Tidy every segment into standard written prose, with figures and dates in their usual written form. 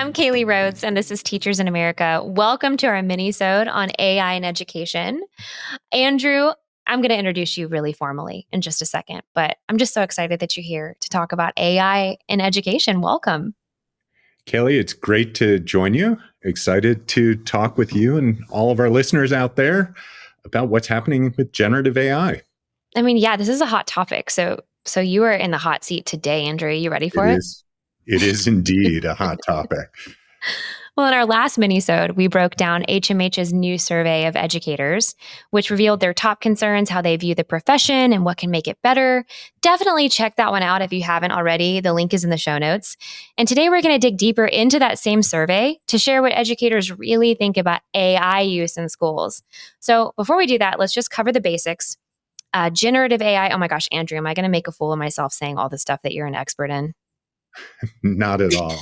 I'm Kailey Rhodes, and this is Teachers in America. Welcome to our mini-sode on AI and education. Andrew, I'm going to introduce you really formally in just a second, but I'm just so excited that you're here to talk about AI in education. Welcome. Kailey, it's great to join you. Excited to talk with you and all of our listeners out there about what's happening with generative AI. Yeah, this is a hot topic. So you are in the hot seat today, Andrew. Are you ready for it? It is indeed a hot topic. Well, in our last mini-sode, we broke down HMH's new survey of educators, which revealed their top concerns, how they view the profession, and what can make it better. Definitely check that one out if you haven't already. The link is in the show notes. And today we're going to dig deeper into that same survey to share what educators really think about AI use in schools. So before we do that, let's just cover the basics. Generative AI. Oh my gosh, Andrew, am I going to make a fool of myself saying all the stuff that you're an expert in? Not at all.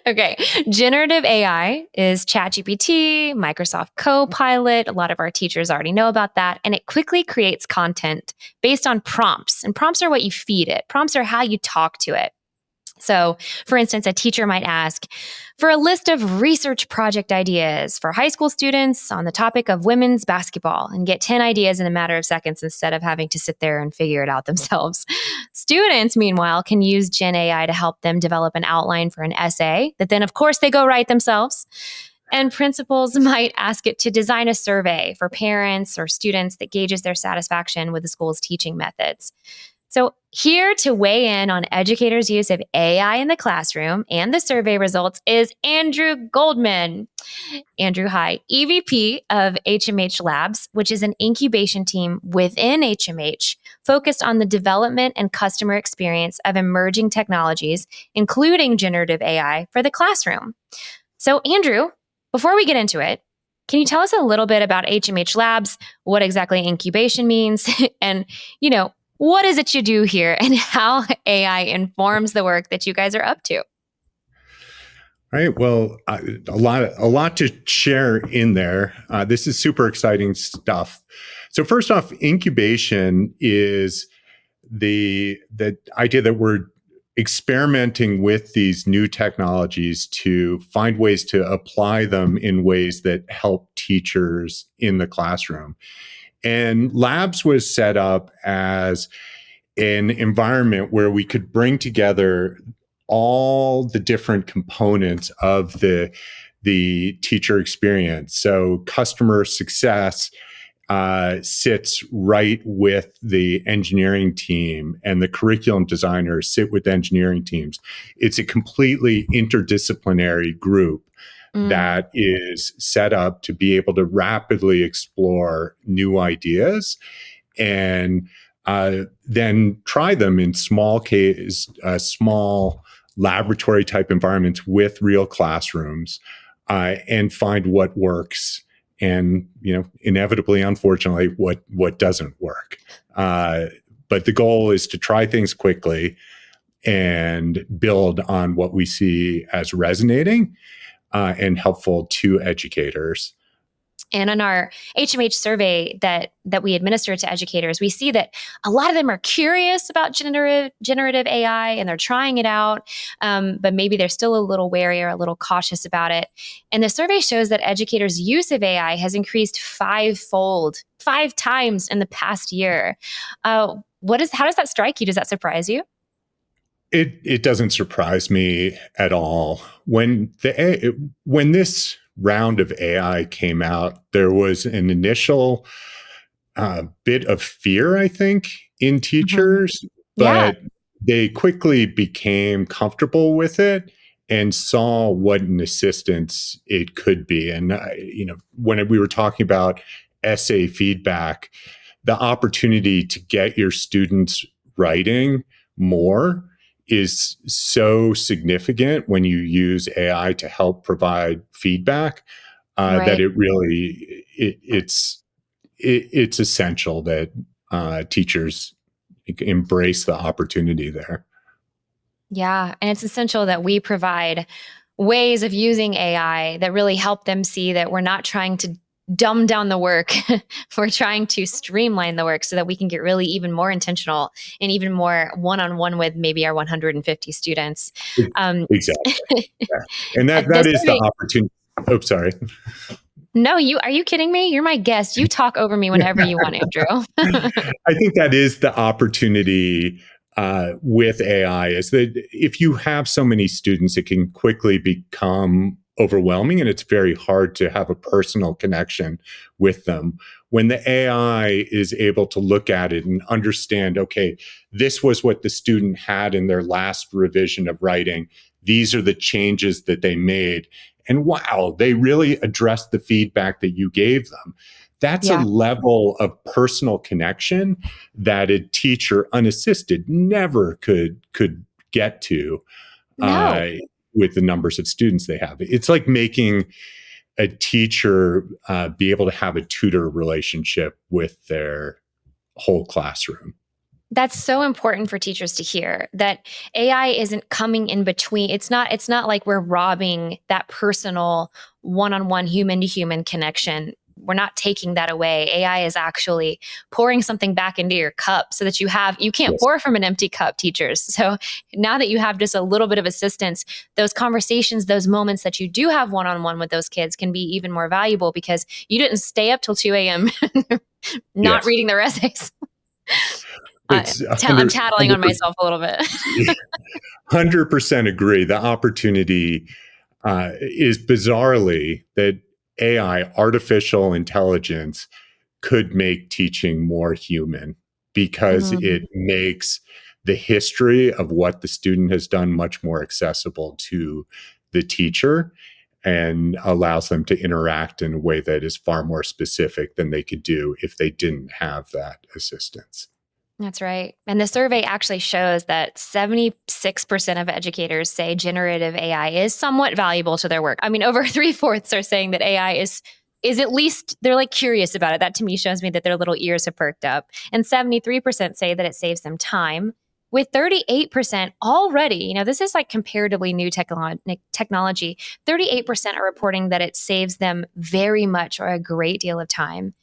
Okay. Generative AI is ChatGPT, Microsoft Copilot. A lot of our teachers already know about that. And it quickly creates content based on prompts. And prompts are what you feed it, prompts are how you talk to it. So, for instance, a teacher might ask for a list of research project ideas for high school students on the topic of women's basketball and get 10 ideas in a matter of seconds instead of having to sit there and figure it out themselves. Students, meanwhile, can use Gen AI to help them develop an outline for an essay that then, of course, they go write themselves. And principals might ask it to design a survey for parents or students that gauges their satisfaction with the school's teaching methods. So, here to weigh in on educators' use of AI in the classroom and the survey results is Andrew Goldman. Andrew, hi, EVP of HMH Labs, which is an incubation team within HMH focused on the development and customer experience of emerging technologies, including generative AI for the classroom. So, Andrew, before we get into it, can you tell us a little bit about HMH Labs, what exactly incubation means, and, what is it you do here and how AI informs the work that you guys are up to? All right. Well, a lot to share in there. This is super exciting stuff. So first off, incubation is the idea that we're experimenting with these new technologies to find ways to apply them in ways that help teachers in the classroom. And Labs was set up as an environment where we could bring together all the different components of the teacher experience. So customer success sits right with the engineering team, and the curriculum designers sit with engineering teams. It's a completely interdisciplinary group that is set up to be able to rapidly explore new ideas and then try them in small laboratory type environments with real classrooms and find what works and, inevitably, unfortunately, what doesn't work. But the goal is to try things quickly and build on what we see as resonating and helpful to educators. And in our HMH survey that we administer to educators, we see that a lot of them are curious about generative AI and they're trying it out, but maybe they're still a little wary or a little cautious about it. And the survey shows that educators' use of AI has increased 5 times in the past year. How does that strike you? Does that surprise you? It doesn't surprise me at all. When this round of AI came out, there was an initial bit of fear, I think, in teachers, but they quickly became comfortable with it and saw what an assistance it could be. And when we were talking about essay feedback, the opportunity to get your students writing more is so significant when you use AI to help provide feedback that it really it's essential that teachers embrace the opportunity there. Yeah, and it's essential that we provide ways of using AI that really help them see that we're not trying to dumb down the work. We're trying to streamline the work so that we can get really even more intentional and even more one-on-one with maybe our 150 students. Exactly. Yeah. And The that is the survey. opportunity. Oh, sorry. No, are you kidding me? You're my guest. You talk over me whenever you want, Andrew. I think that is the opportunity with AI is that if you have so many students, it can quickly become overwhelming and it's very hard to have a personal connection with them. When the AI is able to look at it and understand, okay, this was what the student had in their last revision of writing. These are the changes that they made. And wow, they really addressed the feedback that you gave them. That's a Yeah. level of personal connection that a teacher unassisted never could get to No. with the numbers of students they have. It's like making a teacher be able to have a tutor relationship with their whole classroom. That's so important for teachers to hear that AI isn't coming in between. It's not like we're robbing that personal one-on-one human to human connection. We're not taking that away. AI is actually pouring something back into your cup so that you can't Yes. pour from an empty cup, teachers. So now that you have just a little bit of assistance, those conversations, those moments that you do have one-on-one with those kids can be even more valuable because you didn't stay up till 2 a.m. not Yes. reading their essays. It's I'm tattling on myself a little bit. 100% agree. The opportunity is bizarrely that AI, artificial intelligence, could make teaching more human because Mhm. it makes the history of what the student has done much more accessible to the teacher and allows them to interact in a way that is far more specific than they could do if they didn't have that assistance. That's right. And the survey actually shows that 76% of educators say generative AI is somewhat valuable to their work. I mean, over three-fourths are saying that AI is at least they're like curious about it. That to me shows me that their little ears have perked up. And 73% say that it saves them time. With 38% already, this is like comparatively new technology. 38% are reporting that it saves them very much or a great deal of time.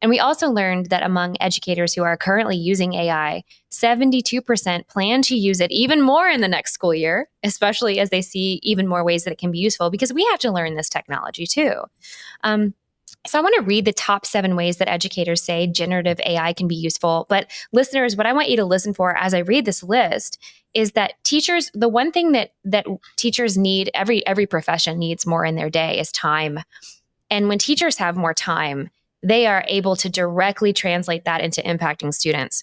And we also learned that among educators who are currently using AI, 72% plan to use it even more in the next school year, especially as they see even more ways that it can be useful because we have to learn this technology too. Um, so I want to read the top 7 ways that educators say generative AI can be useful. But listeners, what I want you to listen for as I read this list is that teachers, the one thing that teachers need, every profession needs more in their day is time. And when teachers have more time, they are able to directly translate that into impacting students.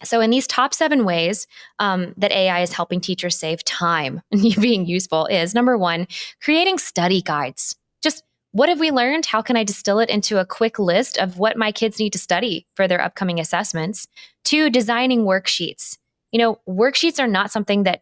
So, in these top 7 ways that AI is helping teachers save time and being useful is number 1, creating study guides. Just what have we learned? How can I distill it into a quick list of what my kids need to study for their upcoming assessments? 2, designing worksheets. Worksheets are not something that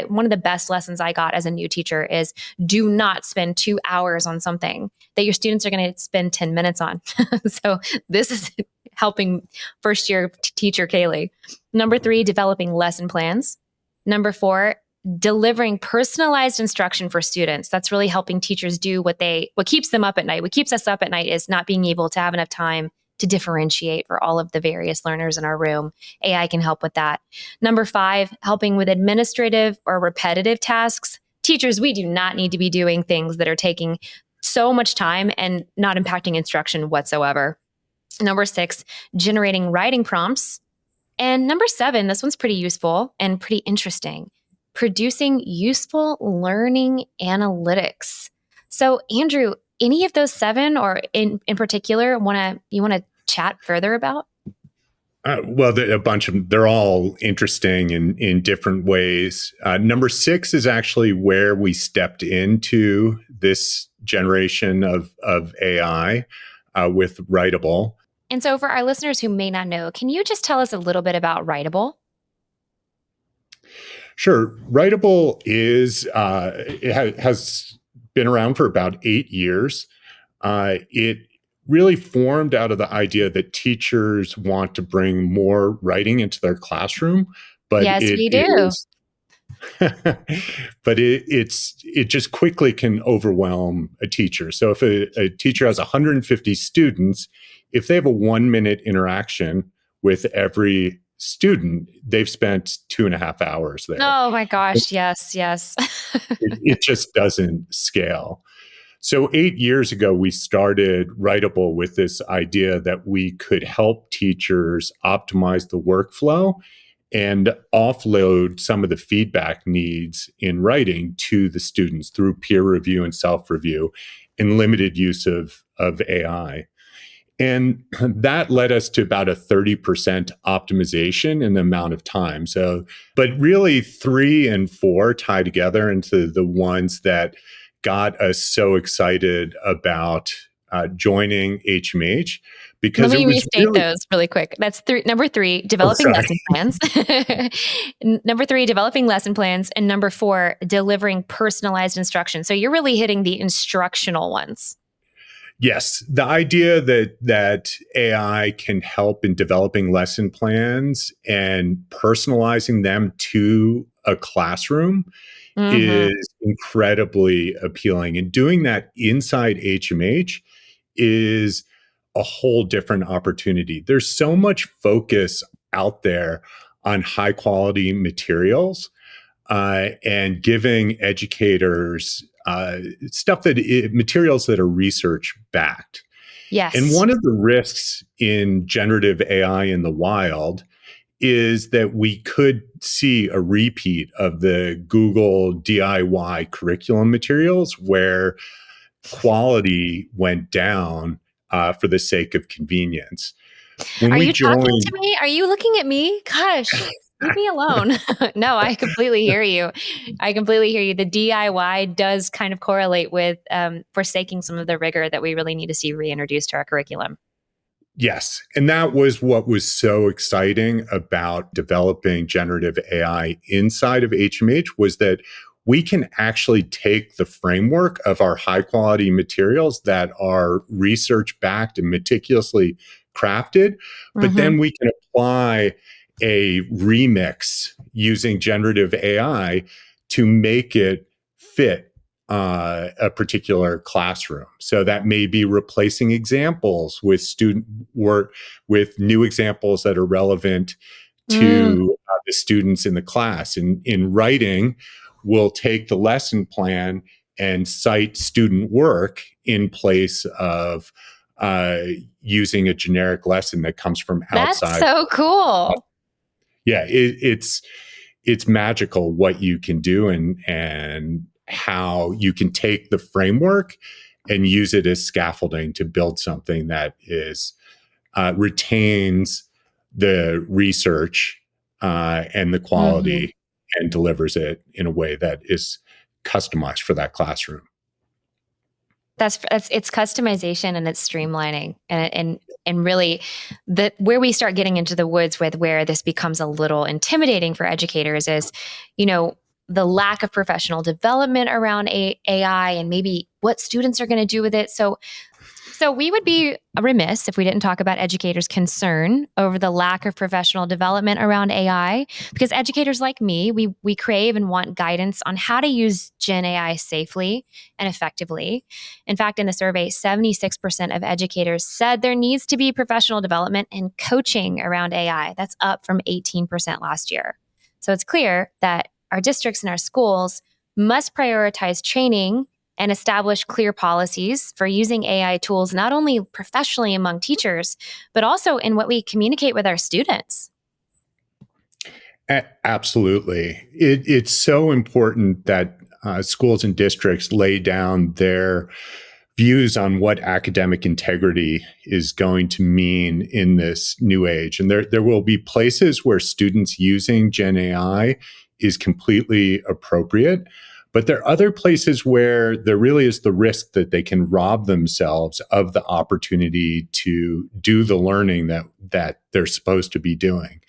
one of the best lessons I got as a new teacher is do not spend 2 hours on something that your students are going to spend 10 minutes on. So, this is helping first year teacher Kailey. Number 3, developing lesson plans. Number 4, delivering personalized instruction for students. That's really helping teachers do what keeps them up at night. What keeps us up at night is not being able to have enough time to differentiate for all of the various learners in our room. AI can help with that. Number 5, helping with administrative or repetitive tasks. Teachers, we do not need to be doing things that are taking so much time and not impacting instruction whatsoever. Number 6, generating writing prompts. And number 7, this one's pretty useful and pretty interesting, producing useful learning analytics. So, Andrew, any of those 7 or in particular you want to chat further about? Well, a bunch of them, they're all interesting in different ways. Number 6 is actually where we stepped into this generation of AI with Writable. And so, for our listeners who may not know, can you just tell us a little bit about Writable? Sure. Writable has been around for about 8 years. It really formed out of the idea that teachers want to bring more writing into their classroom, but Yes, it we do. is but it just quickly can overwhelm a teacher. So if a teacher has 150 students, if they have a 1 minute interaction with every student, they've spent 2.5 hours there. Oh my gosh. Yes. Yes. It just doesn't scale. So 8 years ago, we started Writable with this idea that we could help teachers optimize the workflow and offload some of the feedback needs in writing to the students through peer review and self-review and limited use of AI. And that led us to about a 30% optimization in the amount of time. So, but really 3 and 4 tie together into the ones that got us so excited about joining HMH Let because it me was restate really, those really quick. That's number three, oh, developing sorry. lesson plans. Number three, developing lesson plans. And number four, delivering personalized instruction. So you're really hitting the instructional ones. Yes, the idea that AI can help in developing lesson plans and personalizing them to a classroom Mm-hmm. is incredibly appealing. And doing that inside HMH is a whole different opportunity. There's so much focus out there on high quality materials and giving educators materials that are research backed. And Yes. one of the risks in generative AI in the wild is that we could see a repeat of the Google DIY curriculum materials where quality went down for the sake of convenience. When Are we you talking to joined, me? Are you looking at me? Gosh, leave me alone. No, I completely hear you. I completely hear you. The DIY does kind of correlate with forsaking some of the rigor that we really need to see reintroduced to our curriculum. yes. And that was what was so exciting about developing generative AI inside of HMH was that we can actually take the framework of our high quality materials that are research backed and meticulously crafted, but Mm-hmm. then we can apply a remix using generative AI to make it fit a particular classroom. So that may be replacing examples with student work with new examples that are relevant Mm, to the students in the class. In writing, we'll take the lesson plan and cite student work in place of uh, using a generic lesson that comes from that's outside. so cool. Yeah, it's magical what you can do and how you can take the framework and use it as scaffolding to build something that is retains the research and the Hmm. quality and delivers it in a way that is customized for that classroom. That's it's customization and it's streamlining and really the where we start getting into the woods with where this becomes a little intimidating for educators is, you know, the lack of professional development around AI and maybe what students are going to do with it. So we would be remiss if we didn't talk about educators' concern over the lack of professional development around AI, because educators like me, we crave and want guidance on how to use Gen AI safely and effectively. In fact, in the survey, 76% of educators said there needs to be professional development and coaching around AI. That's up from 18% last year. So it's clear that our districts and our schools must prioritize training and establish clear policies for using AI tools, not only professionally among teachers, but also in what we communicate with our students. Absolutely. It's so important that schools and districts lay down their views on what academic integrity is going to mean in this new age. And there will be places where students using Gen AI is completely appropriate. But there are other places where there really is the risk that they can rob themselves of the opportunity to do the learning that they're supposed to be doing.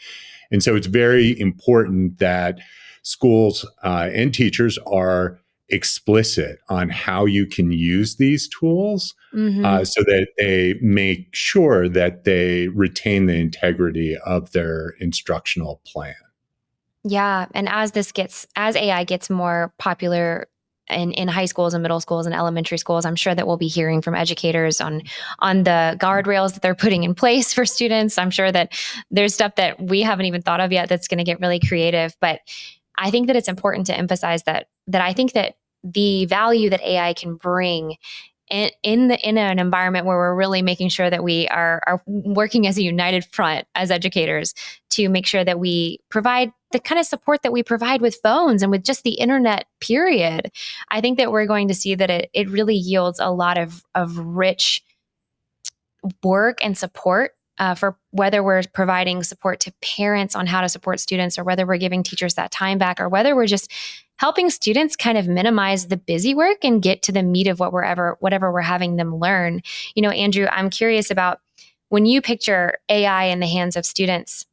And so it's very important that schools and teachers are explicit on how you can use these tools Mm-hmm. so that they make sure that they retain the integrity of their instructional plan. Yeah, and as AI gets more popular in high schools and middle schools and elementary schools, I'm sure that we'll be hearing from educators on the guardrails that they're putting in place for students. I'm sure that there's stuff that we haven't even thought of yet that's going to get really creative. But I think that it's important to emphasize that I think that the value that AI can bring in an environment where we're really making sure that we are working as a united front as educators to make sure that we provide the kind of support that we provide with phones and with just the internet period. I think that we're going to see that it really yields a lot of rich work and support for whether we're providing support to parents on how to support students, or whether we're giving teachers that time back, or whether we're just helping students kind of minimize the busy work and get to the meat of whatever we're having them learn. Andrew, I'm curious about when you picture AI in the hands of students,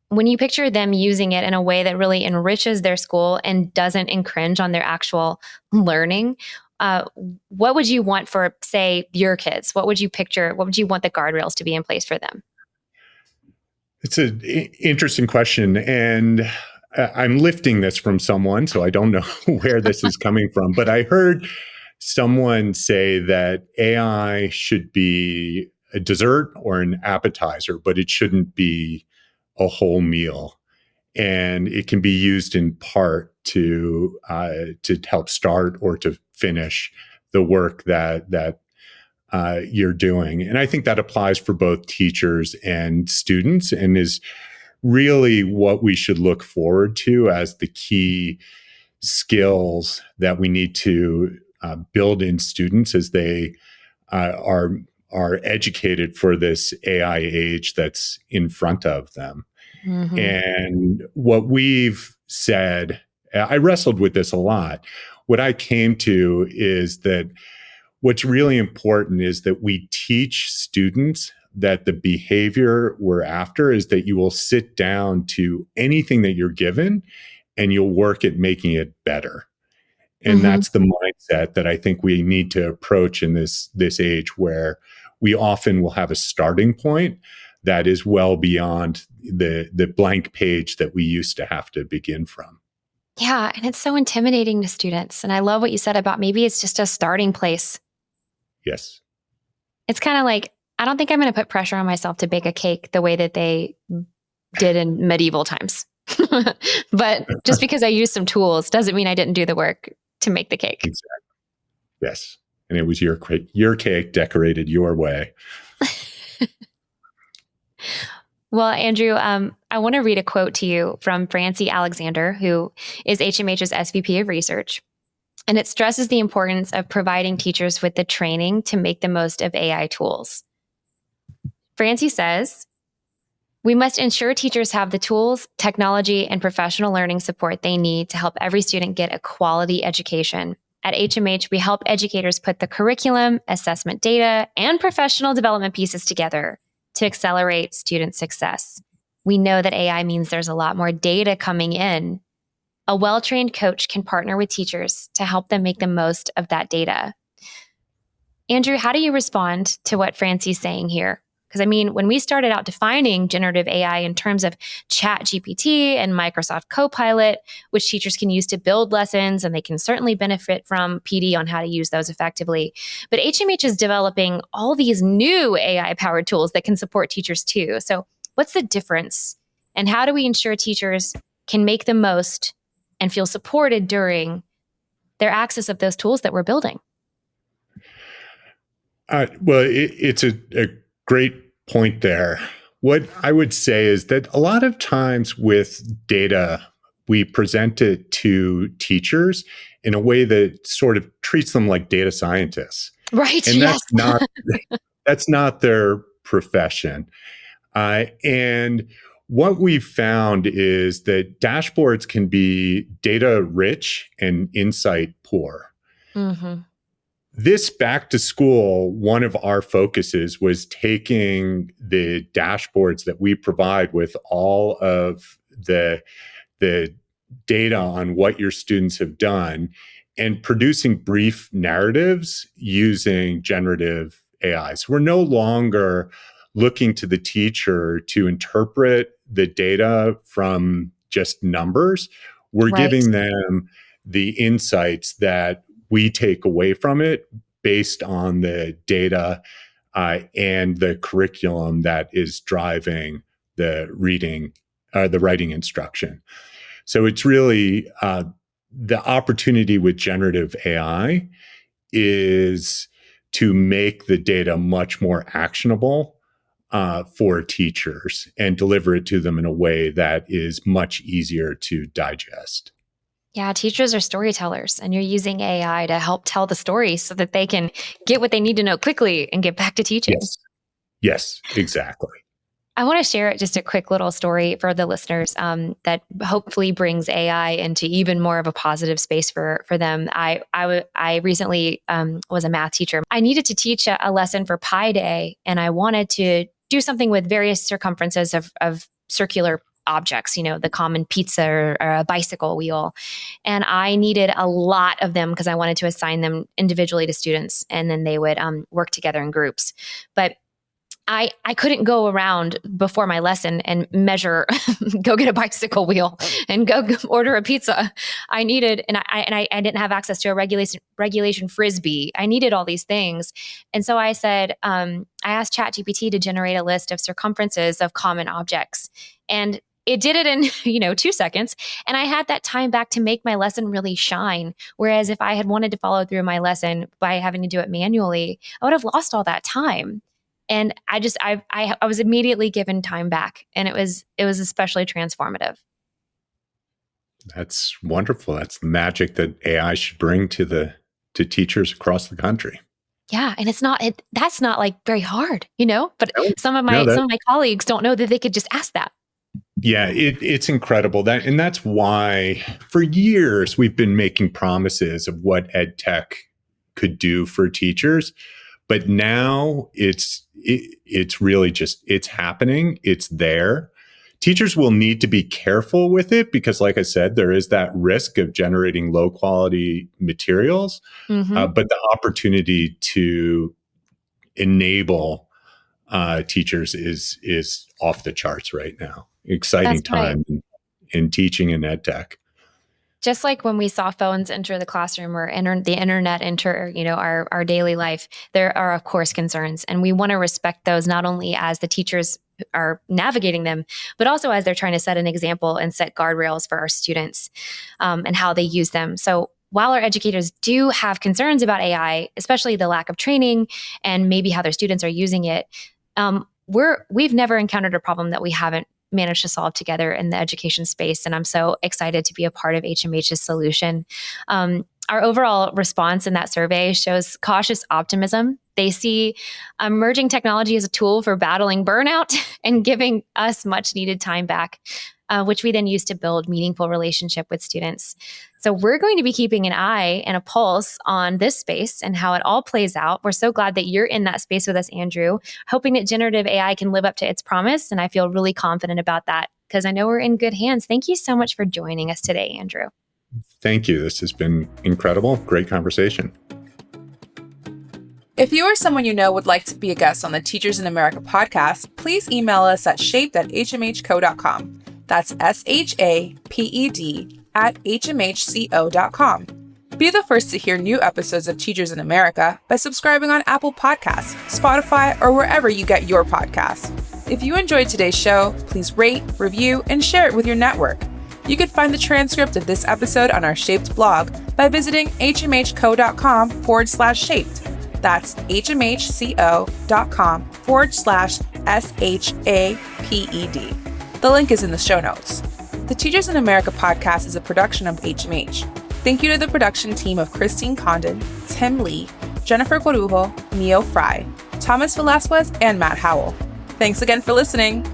when you picture them using it in a way that really enriches their school and doesn't infringe on their actual learning, uh, what would you want for, say, your kids? What would you picture? What would you want the guardrails to be in place for them? It's an interesting question. And I'm lifting this from someone, so I don't know where this is coming from. But I heard someone say that AI should be a dessert or an appetizer, but it shouldn't be a whole meal. And it can be used in part to help start or to finish the work that you're doing. And I think that applies for both teachers and students, and is really what we should look forward to as the key skills that we need to build in students as they are educated for this AI age that's in front of them. Mm-hmm. And what we've said, I wrestled with this a lot. What I came to is that what's really important is that we teach students that the behavior we're after is that you will sit down to anything that you're given and you'll work at making it better. And Mm-hmm. that's the mindset that I think we need to approach in this age, where we often will have a starting point that is well beyond the blank page that we used to have to begin from. Yeah, and it's so intimidating to students. And I love what you said about maybe it's just a starting place. Yes. It's kind of like, I don't think I'm going to put pressure on myself to bake a cake the way that they did in medieval times. But just because I used some tools doesn't mean I didn't do the work to make the cake. Exactly. Yes. And it was your cake decorated your way. Well, Andrew, I want to read a quote to you from Francie Alexander, who is HMH's SVP of Research. And it stresses the importance of providing teachers with the training to make the most of AI tools. Francie says, we must ensure teachers have the tools, technology, and professional learning support they need to help every student get a quality education. At HMH, we help educators put the curriculum, assessment data, and professional development pieces together to accelerate student success. We know that AI means there's a lot more data coming in. A well-trained coach can partner with teachers to help them make the most of that data. Andrew, how do you respond to what Francie's saying here? Because I mean, when we started out defining generative AI in terms of Chat GPT and Microsoft Copilot, which teachers can use to build lessons, and they can certainly benefit from PD on how to use those effectively. But HMH is developing all these new AI powered tools that can support teachers too. So, what's the difference? And how do we ensure teachers can make the most and feel supported during their access of those tools that we're building? Well, it's a great point there. What I would say is that a lot of times with data, we present it to teachers in a way that sort of treats them like data scientists. Right. And Yes. that's not their profession. And what we've found is that dashboards can be data rich and insight poor. Mm-hmm. This back to school, one of our focuses was taking the dashboards that we provide with all of the data on what your students have done and producing brief narratives using generative AI. So we're no longer looking to the teacher to interpret the data from just numbers. We're Right. giving them the insights that we take away from it based on the data and the curriculum that is driving the writing instruction. So it's really the opportunity with generative AI is to make the data much more actionable for teachers and deliver it to them in a way that is much easier to digest. Yeah, teachers are storytellers, and you're using AI to help tell the story so that they can get what they need to know quickly and get back to teaching. Yes, exactly. I want to share just a quick little story for the listeners that hopefully brings AI into even more of a positive space for them. I recently was a math teacher. I needed to teach a lesson for Pi Day, and I wanted to do something with various circumferences of circular objects, the common pizza or a bicycle wheel. And I needed a lot of them because I wanted to assign them individually to students, and then they would work together in groups. But I couldn't go around before my lesson and measure, go get a bicycle wheel and go order a pizza. I needed, and I didn't have access to a regulation Frisbee. I needed all these things. And so I said, I asked ChatGPT to generate a list of circumferences of common objects. And it did it in, 2 seconds. And I had that time back to make my lesson really shine. Whereas if I had wanted to follow through my lesson by having to do it manually, I would have lost all that time. And I was immediately given time back, and it was especially transformative. That's wonderful. That's the magic that AI should bring to teachers across the country. Yeah, and that's not like very hard, But some of my colleagues don't know that they could just ask that. Yeah, it's incredible and that's why for years we've been making promises of what ed tech could do for teachers. But now it's really just, it's happening. It's there. Teachers will need to be careful with it because, like I said, there is that risk of generating low quality materials. Mm-hmm. But the opportunity to enable teachers is off the charts right now. Exciting time in teaching and ed tech. Just like when we saw phones enter the classroom or the internet enter, our daily life, there are, of course, concerns. And we want to respect those not only as the teachers are navigating them, but also as they're trying to set an example and set guardrails for our students and how they use them. So while our educators do have concerns about AI, especially the lack of training and maybe how their students are using it, we've never encountered a problem that we haven't managed to solve together in the education space. And I'm so excited to be a part of HMH's solution. Our overall response in that survey shows cautious optimism. They see emerging technology as a tool for battling burnout and giving us much needed time back, which we then use to build meaningful relationship with students. So we're going to be keeping an eye and a pulse on this space and how it all plays out. We're so glad that you're in that space with us, Andrew, hoping that generative AI can live up to its promise. And I feel really confident about that because I know we're in good hands. Thank you so much for joining us today, Andrew. Thank you. This has been incredible. Great conversation. If you or someone you know would like to be a guest on the Teachers in America podcast, please email us at shaped@hmhco.com. That's shaped@hmhco.com. Be the first to hear new episodes of Teachers in America by subscribing on Apple Podcasts, Spotify, or wherever you get your podcasts. If you enjoyed today's show, please rate, review, and share it with your network. You can find the transcript of this episode on our Shaped blog by visiting hmhco.com/shaped. That's hmhco.com/SHAPED. The link is in the show notes. The Teachers in America podcast is a production of HMH. Thank you to the production team of Christine Condon, Tim Lee, Jennifer Corujo, Neo Fry, Thomas Velasquez, and Matt Howell. Thanks again for listening.